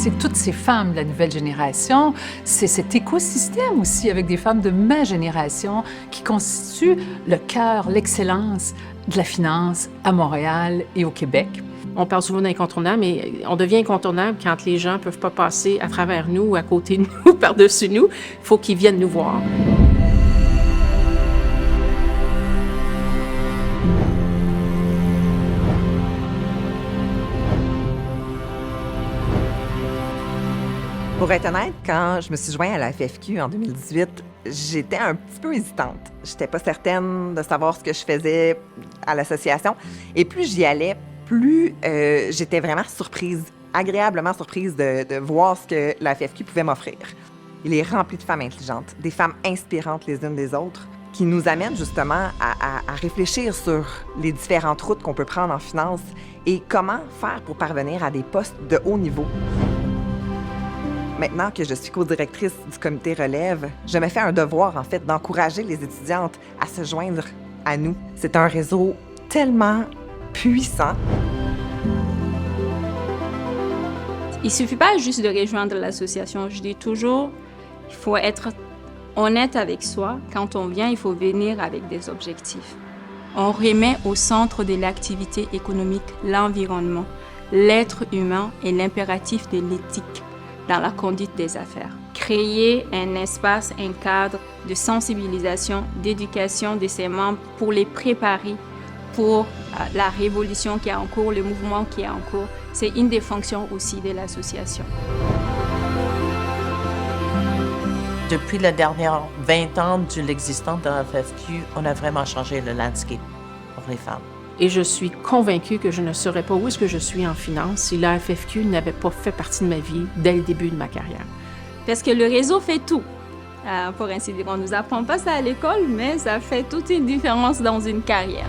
C'est que toutes ces femmes de la nouvelle génération, c'est cet écosystème aussi avec des femmes de ma génération qui constituent le cœur, l'excellence de la finance à Montréal et au Québec. On parle souvent d'incontournable, mais on devient incontournable quand les gens ne peuvent pas passer à travers nous ou à côté de nous, par-dessus nous. Il faut qu'ils viennent nous voir. Pour être honnête, quand je me suis jointe à la FFQ en 2018, j'étais un petit peu hésitante. J'étais pas certaine de savoir ce que je faisais à l'association. Et plus j'y allais, plus j'étais vraiment surprise, agréablement surprise de voir ce que la FFQ pouvait m'offrir. Il est rempli de femmes intelligentes, des femmes inspirantes les unes des autres, qui nous amènent justement à réfléchir sur les différentes routes qu'on peut prendre en finance et comment faire pour parvenir à des postes de haut niveau. Maintenant que je suis co-directrice du comité relève, je me fais un devoir, en fait, d'encourager les étudiantes à se joindre à nous. C'est un réseau tellement puissant. Il ne suffit pas juste de rejoindre l'association. Je dis toujours, il faut être honnête avec soi. Quand on vient, il faut venir avec des objectifs. On remet au centre de l'activité économique l'environnement, l'être humain et l'impératif de l'éthique dans la conduite des affaires. Créer un espace, un cadre de sensibilisation, d'éducation de ses membres pour les préparer pour la révolution qui est en cours, le mouvement qui est en cours. C'est une des fonctions aussi de l'association. Depuis les dernières 20 ans de l'existence de la FFQ, on a vraiment changé le landscape pour les femmes. Et je suis convaincue que je ne saurais pas où est-ce que je suis en finance si la FFQ n'avait pas fait partie de ma vie dès le début de ma carrière. Parce que le réseau fait tout. Pour ainsi dire, on ne nous apprend pas ça à l'école, mais ça fait toute une différence dans une carrière.